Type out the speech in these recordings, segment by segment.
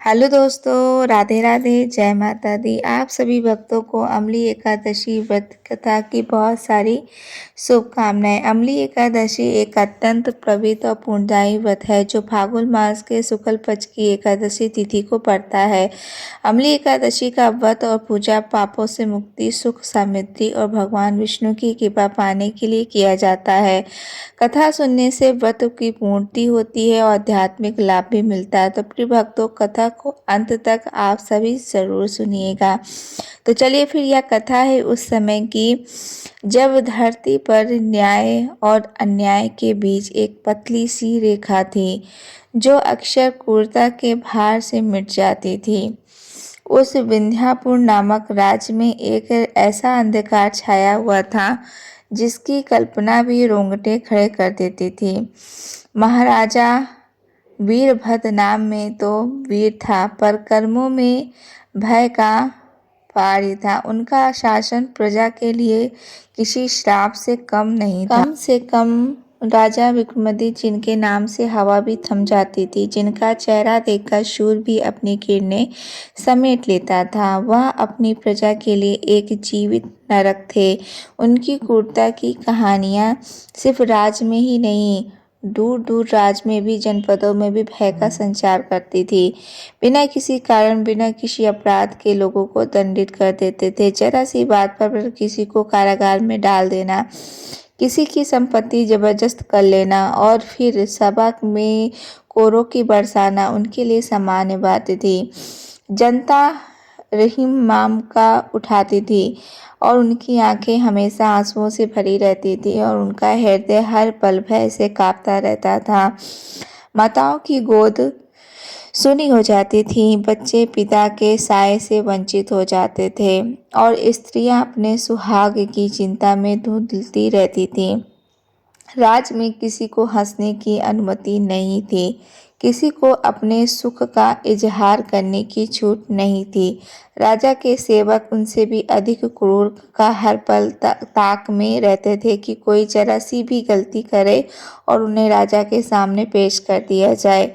Hello दोस्तों, राधे राधे, जय माता दी। आप सभी भक्तों को अमली एकादशी व्रत कथा की बहुत सारी शुभकामनाएं। अमली एकादशी एक अत्यंत पवित्र और पुण्यदायी व्रत है जो फाल्गुन मास के शुक्ल पक्ष की एकादशी तिथि को पड़ता है। अमली एकादशी का व्रत और पूजा पापों से मुक्ति, सुख, समृद्धि और भगवान विष्णु की कृपा पाने के लिए किया जाता है। कथा सुनने से व्रत की पूर्ति होती है और आध्यात्मिक लाभ भी मिलता है। तो प्रिय भक्तों, कथा को अंत तक आप सभी जरूर सुनिएगा। तो चलिए फिर यह कथा है उस समय की जब धरती पर न्याय और अन्याय के बीच एक पतली सी रेखा थी जो अक्षर क्रूरता के भार से मिट जाती थी। उस विंध्यापुर नामक राज्य में एक ऐसा अंधकार छाया हुआ था जिसकी कल्पना भी रोंगटे खड़े कर देती थी। महाराजा वीरभद्र नाम में तो वीर था, पर कर्मों में भय का पहाड़ी था। उनका शासन प्रजा के लिए किसी श्राप से कम नहीं था। कम से कम राजा विक्रमादित्य, जिनके नाम से हवा भी थम जाती थी, जिनका चेहरा देखकर शूर भी अपनी किरणें समेट लेता था, वह अपनी प्रजा के लिए एक जीवित नरक थे। उनकी क्रूरता की कहानियां सिर्फ राज्य में ही नहीं, दूर दूर राज्य में भी, जनपदों में भी भय का संचार करती थी। बिना किसी कारण, बिना किसी अपराध के लोगों को दंडित कर देते थे। जरा सी बात पर किसी को कारागार में डाल देना, किसी की संपत्ति जबरदस्त कर लेना और फिर सभा में कोरों की बरसाना उनके लिए सामान्य बात थी। जनता रहीम माम का उठाती थी और उनकी आंखें हमेशा आंसुओं से भरी रहती थी और उनका हृदय हर पल भय से कांपता रहता था। माताओं की गोद सुनी हो जाती थी, बच्चे पिता के साय से वंचित हो जाते थे और स्त्रियां अपने सुहाग की चिंता में धुंधलती रहती थीं। राज्य में किसी को हंसने की अनुमति नहीं थी, किसी को अपने सुख का इजहार करने की छूट नहीं थी। राजा के सेवक उनसे भी अधिक क्रूर का हर पल ताक में रहते थे कि कोई जरा सी भी गलती करे और उन्हें राजा के सामने पेश कर दिया जाए।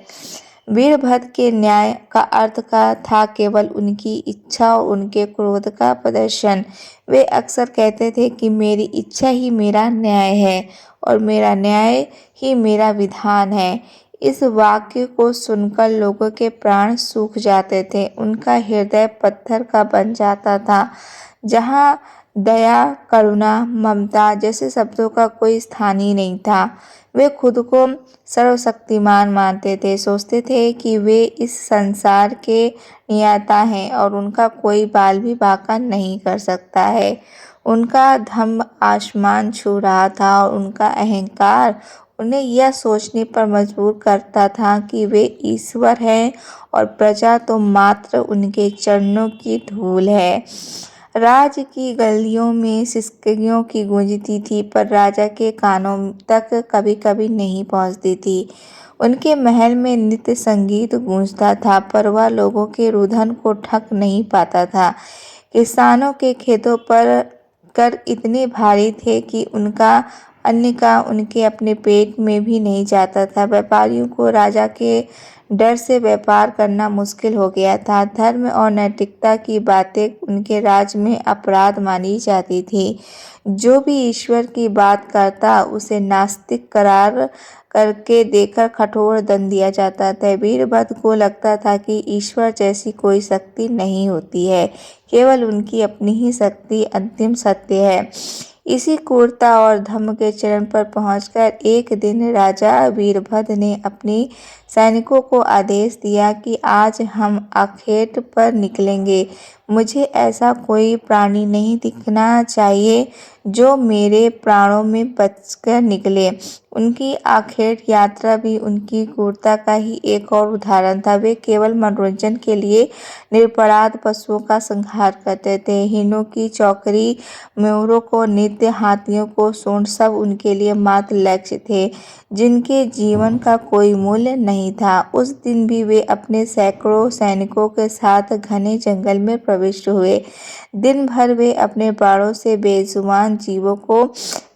वीरभद्र के न्याय का अर्थ का था केवल उनकी इच्छा और उनके क्रोध का प्रदर्शन। वे अक्सर कहते थे कि मेरी इच्छा ही मेरा न्याय है और मेरा न्याय ही मेरा विधान है। इस वाक्य को सुनकर लोगों के प्राण सूख जाते थे, उनका हृदय पत्थर का बन जाता था। जहाँ दया, करुणा, ममता जैसे शब्दों का कोई स्थान ही नहीं था। वे खुद को सर्वशक्तिमान मानते थे, सोचते थे कि वे इस संसार के नियंता हैं और उनका कोई बाल भी बांका नहीं कर सकता है। उनका धम्म आसमान छू रहा था और उनका अहंकार उन्हें यह सोचने पर मजबूर करता था कि वे ईश्वर हैं और प्रजा तो मात्र उनके चरणों की धूल है। राज्य की गलियों में सिसकियों की गूंजती थी, पर राजा के कानों तक कभी कभी नहीं पहुंचती थी। उनके महल में नित्य संगीत गूंजता था, पर वह लोगों के रुदन को ढक नहीं पाता था। किसानों के खेतों पर कर इतने भारी थे कि उनका अन्न का उनके अपने पेट में भी नहीं जाता था। व्यापारियों को राजा के डर से व्यापार करना मुश्किल हो गया था। धर्म और नैतिकता की बातें उनके राज्य में अपराध मानी जाती थी। जो भी ईश्वर की बात करता उसे नास्तिक करार करके देकर कठोर दंड दिया जाता था। वीरभद्र को लगता था कि ईश्वर जैसी कोई शक्ति नहीं होती है, केवल उनकी अपनी ही शक्ति अंतिम सत्य है। इसी क्रूरता और धर्म के चरण पर पहुंचकर एक दिन राजा वीरभद्र ने अपने सैनिकों को आदेश दिया कि आज हम आखेट पर निकलेंगे। मुझे ऐसा कोई प्राणी नहीं दिखना चाहिए जो मेरे प्राणों में बचकर निकले। उनकी आखेट यात्रा भी उनकी क्रूरता का ही एक और उदाहरण था। वे केवल मनोरंजन के लिए निरपराध पशुओं का संहार करते थे। हिरणों की चौकड़ी, मयूरों को नृत्य, हाथियों को सूंड, सब उनके लिए मात्र लक्ष्य थे जिनके जीवन का कोई मूल्य नहीं था। उस दिन भी वे अपने सैकड़ों सैनिकों के साथ घने जंगल में प्रविष्ट हुए। दिन भर वे अपने बाणों से बेजुबान जीवों को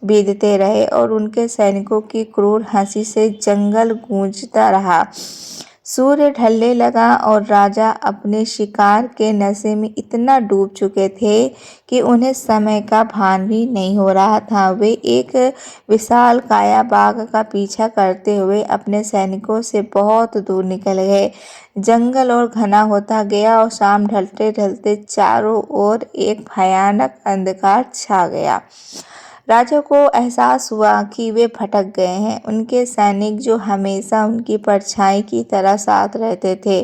बीधते रहे और उनके सैनिकों की क्रूर हंसी से जंगल गूंजता रहा। सूर्य ढलने लगा और राजा अपने शिकार के नशे में इतना डूब चुके थे कि उन्हें समय का भान भी नहीं हो रहा था। वे एक विशाल काया बाघ का पीछा करते हुए अपने सैनिकों से बहुत दूर निकल गए। जंगल और घना होता गया और शाम ढलते ढलते चारों ओर एक भयानक अंधकार छा गया। राजा को एहसास हुआ कि वे भटक गए हैं। उनके सैनिक जो हमेशा उनकी परछाई की तरह साथ रहते थे,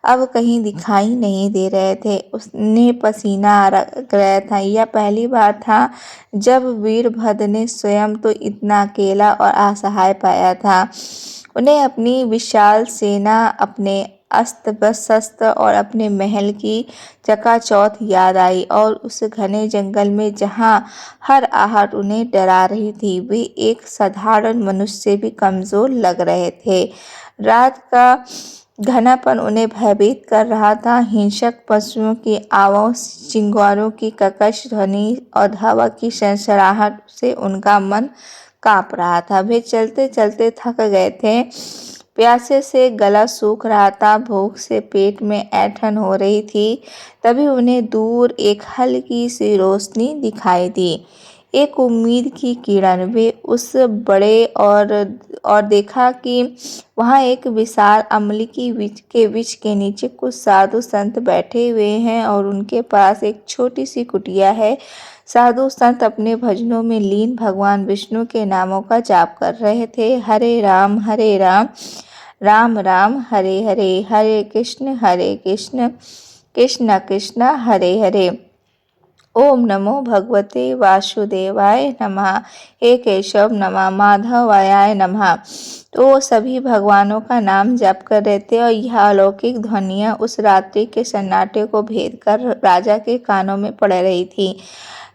अब कहीं दिखाई नहीं दे रहे थे। उन्हें पसीना आ रहा था। यह पहली बार था जब वीरभद्र ने स्वयं तो इतना अकेला और असहाय पाया था। उन्हें अपनी विशाल सेना, अपने अस्त्र शस्त्र और अपने महल की चकाचौंध याद आई और उस घने जंगल में जहाँ हर आहट उन्हें डरा रही थी, वे एक साधारण मनुष्य से भी कमजोर लग रहे थे। रात का घनापन उन्हें भयभीत कर रहा था। हिंसक पशुओं की आवाज़, चिंगारों की कर्कश ध्वनि और हवा की सरसराहट से उनका मन कांप रहा था। वे चलते चलते थक गए थे, प्यासे से गला सूख रहा था, भूख से पेट में ऐंठन हो रही थी। तभी उन्हें दूर एक हल्की सी रोशनी दिखाई दी, एक उम्मीद की किरण। वे उस बड़े और देखा कि वहाँ एक विशाल अमली की वृक्ष के नीचे कुछ साधु संत बैठे हुए हैं और उनके पास एक छोटी सी कुटिया है। साधु संत अपने भजनों में लीन भगवान विष्णु के नामों का जाप कर रहे थे। हरे राम, राम राम, हरे हरे, हरे कृष्ण कृष्ण कृष्ण हरे हरे। ओम नमो भगवते वासुदेवाय नमः। हे केशव नमः, माधवाय नमः। तो सभी भगवानों का नाम जप कर रहे थे और यह अलौकिक ध्वनियाँ उस रात्रि के सन्नाटे को भेद कर राजा के कानों में पड़ रही थी।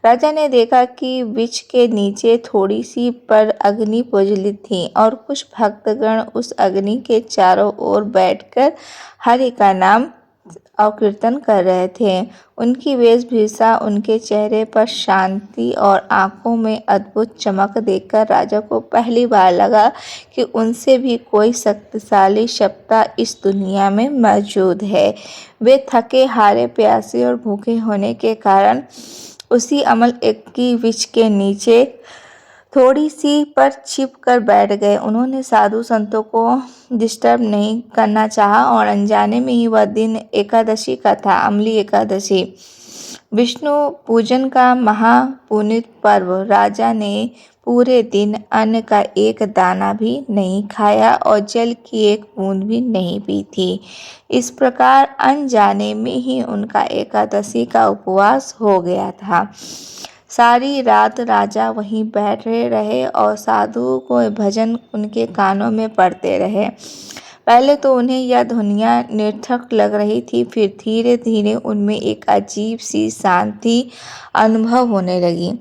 राजा ने देखा कि वृक्ष के नीचे थोड़ी सी पर अग्नि प्रज्वलित थी और कुछ भक्तगण उस अग्नि के चारों ओर बैठकर हरि का नाम और कीर्तन कर रहे थे। उनकी वेशभूषा, उनके चेहरे पर शांति और आंखों में अद्भुत चमक देखकर राजा को पहली बार लगा कि उनसे भी कोई शक्तिशाली सत्ता इस दुनिया में मौजूद है। वे थके हारे, प्यासे और भूखे होने के कारण उसी अमल एक की वृक्ष के नीचे थोड़ी सी पर छिप कर बैठ गए। उन्होंने साधु संतों को डिस्टर्ब नहीं करना चाहा और अनजाने में ही वह दिन एकादशी का था, अमली एकादशी, विष्णु पूजन का महापुनीत पर्व। राजा ने पूरे दिन अन्न का एक दाना भी नहीं खाया और जल की एक बूंद भी नहीं पी थी। इस प्रकार अनजाने में ही उनका एकादशी का उपवास हो गया था। सारी रात राजा वहीं बैठे रहे और साधुओं को भजन उनके कानों में पड़ते रहे। पहले तो उन्हें यह ध्वनियाँ निरर्थक लग रही थी, फिर धीरे धीरे उनमें एक अजीब सी शांति अनुभव होने लगी।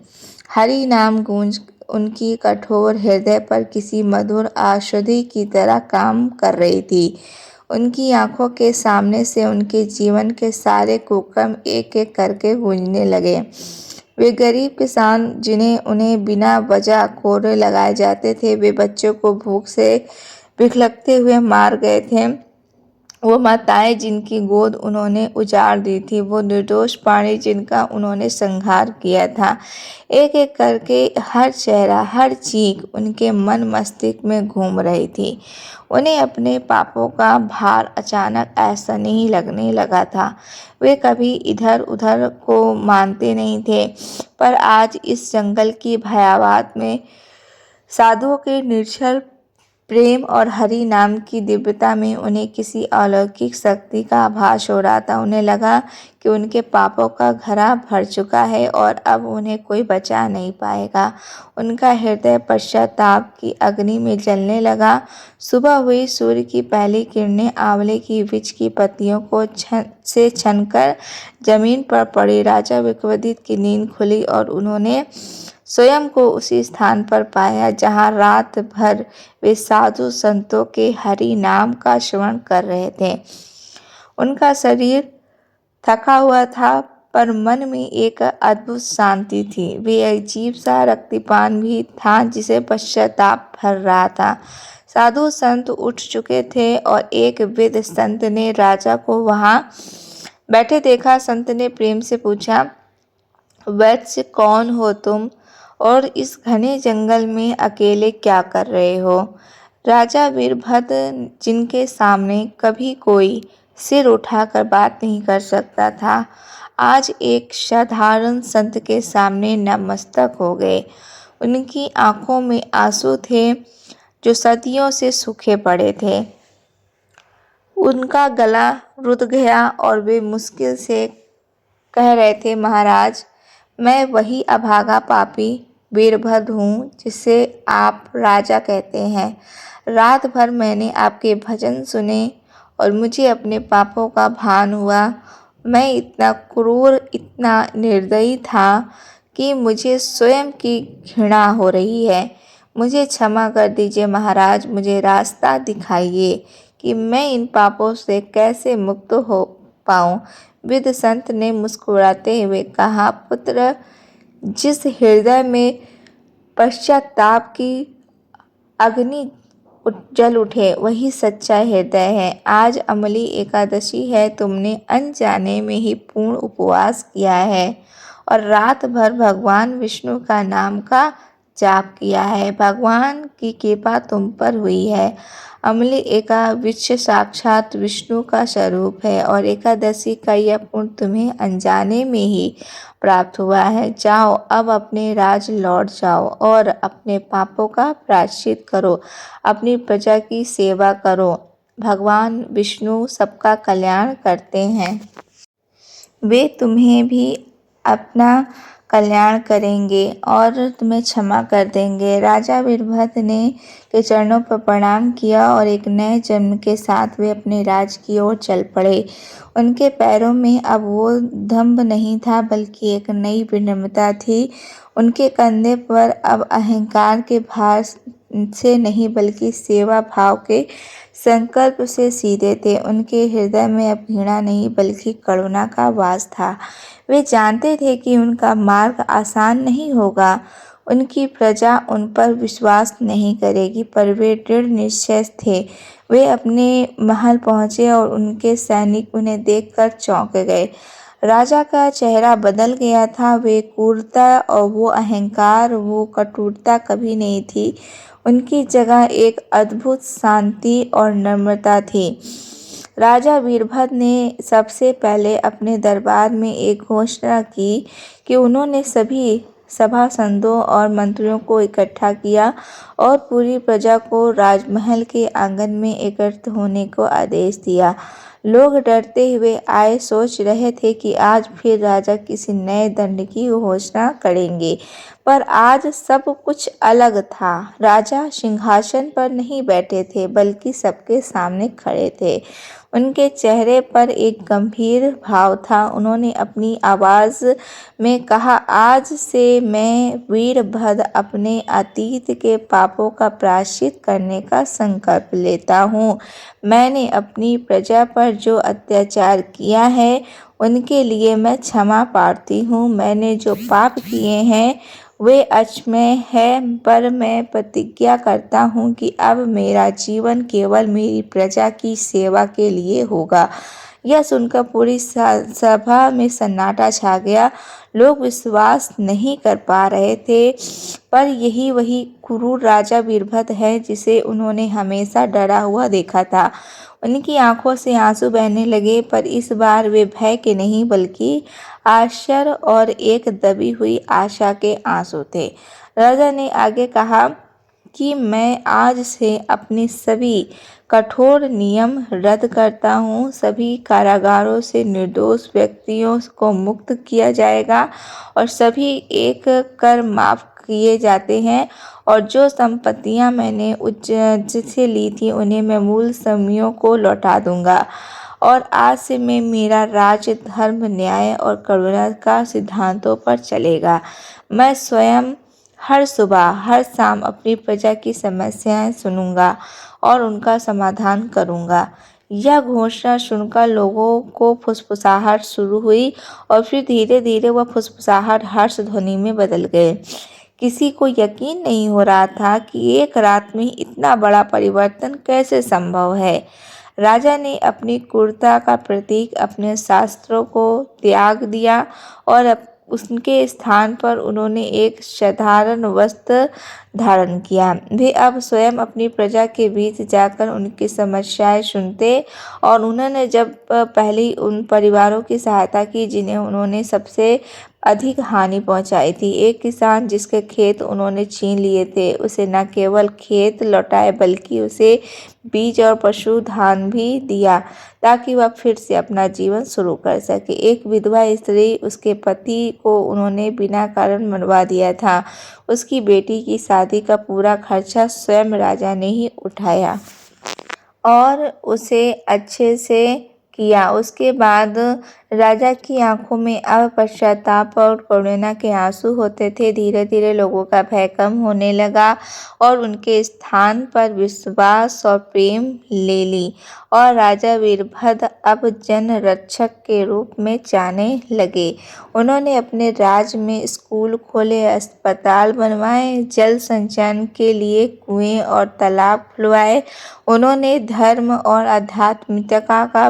हरि नाम गूंज उनकी कठोर हृदय पर किसी मधुर औषधि की तरह काम कर रही थी। उनकी आंखों के सामने से उनके जीवन के सारे कुकर्म एक एक करके गूंजने लगे। वे गरीब किसान जिन्हें उन्हें बिना वजह कोड़े लगाए जाते थे, वे बच्चों को भूख से बिलखते हुए मार गए थे, वो माताएं जिनकी गोद उन्होंने उजाड़ दी थी, वो निर्दोष प्राणी जिनका उन्होंने संहार किया था। एक एक करके हर चेहरा, हर चीख उनके मन मस्तिष्क में घूम रही थी। उन्हें अपने पापों का भार अचानक ऐसा नहीं लगने लगा था। वे कभी इधर उधर को मानते नहीं थे, पर आज इस जंगल की भयावह में साधुओं के निर्छल प्रेम और हरि नाम की दिव्यता में उन्हें किसी अलौकिक शक्ति का आभास हो रहा था। उन्हें लगा कि उनके पापों का घड़ा भर चुका है और अब उन्हें कोई बचा नहीं पाएगा। उनका हृदय पश्चाताप की अग्नि में जलने लगा। सुबह हुई, सूर्य की पहली किरणें आंवले की वृक्ष की पत्तियों को छनकर जमीन पर पड़ी। राजा विक्रमादित्य की नींद खुली और उन्होंने स्वयं को उसी स्थान पर पाया जहाँ रात भर वे साधु संतों के हरि नाम का श्रवण कर रहे थे। उनका शरीर थका हुआ था, पर मन में एक अद्भुत शांति थी। वे अजीब सा रक्तपान भी था जिसे पश्चाताप भर रहा था। साधु संत उठ चुके थे और एक वृद्ध संत ने राजा को वहां बैठे देखा। संत ने प्रेम से पूछा, वत्स, कौन हो तुम और इस घने जंगल में अकेले क्या कर रहे हो? राजा वीरभद्र, जिनके सामने कभी कोई सिर उठाकर बात नहीं कर सकता था, आज एक साधारण संत के सामने नतमस्तक हो गए। उनकी आंखों में आंसू थे जो सदियों से सूखे पड़े थे। उनका गला रुध गया और वे मुश्किल से कह रहे थे, महाराज, मैं वही अभागा पापी वीरभद्र हूँ जिसे आप राजा कहते हैं। रात भर मैंने आपके भजन सुने और मुझे अपने पापों का भान हुआ। मैं इतना क्रूर, इतना निर्दयी था कि मुझे स्वयं की घृणा हो रही है। मुझे क्षमा कर दीजिए महाराज, मुझे रास्ता दिखाइए कि मैं इन पापों से कैसे मुक्त हो पाऊँ। वृद्ध संत ने मुस्कुराते हुए कहा, पुत्र, जिस हृदय में पश्चाताप की अग्नि जल उठे वही सच्चा हृदय है। आज अमली एकादशी है, तुमने अनजाने में ही पूर्ण उपवास किया है और रात भर भगवान विष्णु का नाम का जाप किया है। भगवान की कृपा तुम पर हुई है। अमली एकादश साक्षात विष्णु का स्वरूप है और एकादशी का यह पुण्य तुम्हें अनजाने में ही प्राप्त हुआ है। जाओ, अब अपने राज लौट जाओ और अपने पापों का प्रायश्चित करो, अपनी प्रजा की सेवा करो। भगवान विष्णु सबका कल्याण करते हैं। वे तुम्हें भी अपना कल्याण करेंगे और तुम्हें क्षमा कर देंगे। राजा वीरभद्र ने के चरणों पर प्रणाम किया और एक नए जन्म के साथ वे अपने राज्य की ओर चल पड़े। उनके पैरों में अब वो दंभ नहीं था, बल्कि एक नई विनम्रता थी। उनके कंधे पर अब अहंकार के भार से नहीं, बल्कि सेवा भाव के संकल्प से सीधे थे। उनके हृदय में अब घृणा नहीं, बल्कि करुणा का वास था। वे जानते थे कि उनका मार्ग आसान नहीं होगा, उनकी प्रजा उन पर विश्वास नहीं करेगी, पर वे दृढ़ निश्चय थे। वे अपने महल पहुंचे और उनके सैनिक उन्हें देखकर चौंक गए। राजा का चेहरा बदल गया था। वे क्रूरता और वो अहंकार, वो कठोरता कभी नहीं थी। उनकी जगह एक अद्भुत शांति और नम्रता थी। राजा वीरभद्र ने सबसे पहले अपने दरबार में एक घोषणा की कि उन्होंने सभी सभासदों और मंत्रियों को इकट्ठा किया और पूरी प्रजा को राजमहल के आंगन में एकत्र होने को आदेश दिया। लोग डरते हुए आए, सोच रहे थे कि आज फिर राजा किसी नए दंड की घोषणा करेंगे, पर आज सब कुछ अलग था। राजा सिंहासन पर नहीं बैठे थे, बल्कि सबके सामने खड़े थे। उनके चेहरे पर एक गंभीर भाव था। उन्होंने अपनी आवाज़ में कहा, आज से मैं वीरभद्र अपने अतीत के पापों का प्रायश्चित करने का संकल्प लेता हूँ। मैंने अपनी प्रजा पर जो अत्याचार किया है उनके लिए मैं क्षमा प्रार्थी हूँ। मैंने जो पाप किए हैं वे अक्षम्य है, पर मैं प्रतिज्ञा करता हूँ कि अब मेरा जीवन केवल मेरी प्रजा की सेवा के लिए होगा। यह सुनकर पूरी सभा में सन्नाटा छा गया। लोग विश्वास नहीं कर पा रहे थे, पर यही वही क्रूर राजा वीरभद्र है जिसे उन्होंने हमेशा डरा हुआ देखा था। उनकी आंखों से आंसू बहने लगे, पर इस बार वे भय के नहीं, बल्कि आश्चर्य और एक दबी हुई आशा के आंसू थे। राजा ने आगे कहा कि मैं आज से अपने सभी कठोर नियम रद्द करता हूँ। सभी कारागारों से निर्दोष व्यक्तियों को मुक्त किया जाएगा और सभी एक कर माफ किए जाते हैं, और जो संपत्तियां मैंने से ली थी उन्हें मैं मूल स्वामियों को लौटा दूंगा। और आज से मैं मेरा राज्य धर्म, न्याय और करुणा का सिद्धांतों पर चलेगा। मैं स्वयं हर सुबह हर शाम अपनी प्रजा की समस्याएं सुनूंगा और उनका समाधान करूंगा। यह घोषणा सुनकर लोगों को फुसफुसाहट शुरू हुई और फिर धीरे धीरे वह फुसफुसाहट हर्ष ध्वनि में बदल गए। किसी को यकीन नहीं हो रहा था कि एक रात में इतना बड़ा परिवर्तन कैसे संभव है। राजा ने अपनी क्रूरता का प्रतीक अपने शास्त्रों को त्याग दिया और उसके स्थान पर उन्होंने एक साधारण वस्त्र धारण किया। वे अब स्वयं अपनी प्रजा के बीच जाकर उनकी समस्याएं सुनते और उन्होंने जब पहले उन परिवारों की सहायता की जिन्हें उन्होंने सबसे अधिक हानि पहुंचाई थी। एक किसान जिसके खेत उन्होंने छीन लिए थे, उसे न केवल खेत लौटाए बल्कि उसे बीज और पशुधन भी दिया ताकि वह फिर से अपना जीवन शुरू कर सके। एक विधवा स्त्री, उसके पति को उन्होंने बिना कारण मरवा दिया था। उसकी बेटी की शादी का पूरा खर्चा स्वयं राजा ने ही उठाया और उसे अच्छे से किया। उसके बाद राजा की आंखों में अब पश्चाताप और करुणा के आंसू होते थे। धीरे धीरे लोगों का भय कम होने लगा और उनके स्थान पर विश्वास और प्रेम ले ली और राजा वीरभद्र अब जन रक्षक के रूप में जाने लगे। उन्होंने अपने राज्य में स्कूल खोले, अस्पताल बनवाए, जल संचयन के लिए कुएं और तालाब खुलवाए। उन्होंने धर्म और आध्यात्मिकता का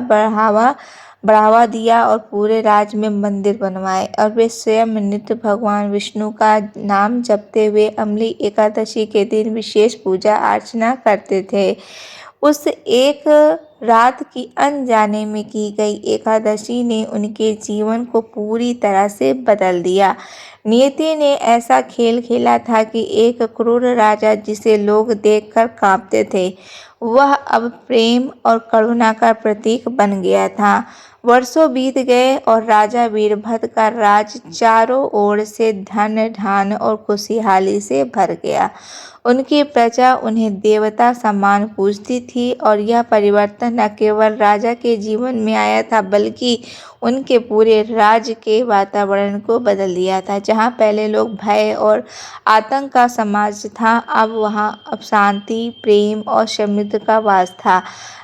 बढ़ावा दिया और पूरे राज्य में मंदिर बनवाए और वे स्वयं नित्य भगवान विष्णु का नाम जपते हुए अम्ली एकादशी के दिन विशेष पूजा अर्चना करते थे। उस एक रात की अनजाने में की गई एकादशी ने उनके जीवन को पूरी तरह से बदल दिया। नियति ने ऐसा खेल खेला था कि एक क्रूर राजा जिसे लोग देखकर कांपते थे, वह अब प्रेम और करुणा का प्रतीक बन गया था। वर्षों बीत गए और राजा वीरभद्र का राज चारों ओर से धन धान्य और खुशहाली से भर गया। उनकी प्रजा उन्हें देवता समान पूजती थी और यह परिवर्तन न केवल राजा के जीवन में आया था बल्कि उनके पूरे राज्य के वातावरण को बदल दिया था। जहाँ पहले लोग भय और आतंक का समाज था, अब शांति, प्रेम और समृद्धि का वास था।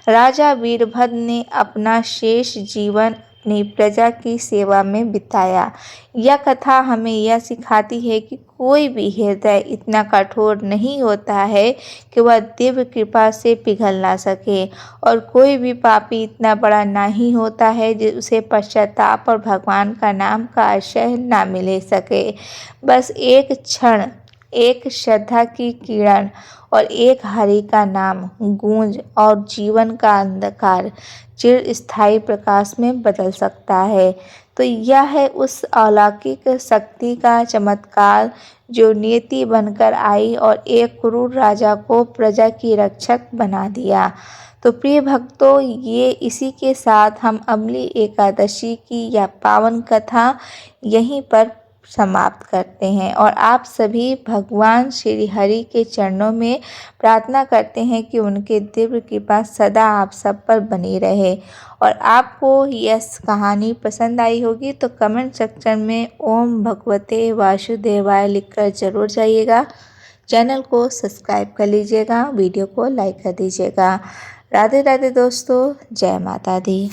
राजा वीरभद्र ने अपना शेष जीवन अपनी प्रजा की सेवा में बिताया। यह कथा हमें यह सिखाती है कि कोई भी हृदय इतना कठोर नहीं होता है कि वह दिव्य कृपा से पिघल ना सके और कोई भी पापी इतना बड़ा नहीं होता है जिसे पश्चाताप और भगवान का नाम का आश्रय ना मिल सके। बस एक क्षण, एक श्रद्धा की किरण और एक हरि का नाम गूंज और जीवन का अंधकार चिरस्थायी प्रकाश में बदल सकता है। तो यह है उस अलौकिक शक्ति का चमत्कार जो नियति बनकर आई और एक क्रूर राजा को प्रजा की रक्षक बना दिया। तो प्रिय भक्तों, ये इसी के साथ हम अम्ली एकादशी की यह पावन कथा यहीं पर समाप्त करते हैं और आप सभी भगवान श्री हरि के चरणों में प्रार्थना करते हैं कि उनके दिव्य कृपा सदा आप सब पर बनी रहे। और आपको यह कहानी पसंद आई होगी तो कमेंट सेक्शन में ओम भगवते वासुदेवाय लिखकर जरूर जाइएगा। चैनल को सब्सक्राइब कर लीजिएगा, वीडियो को लाइक कर दीजिएगा। राधे राधे दोस्तों, जय माता दी।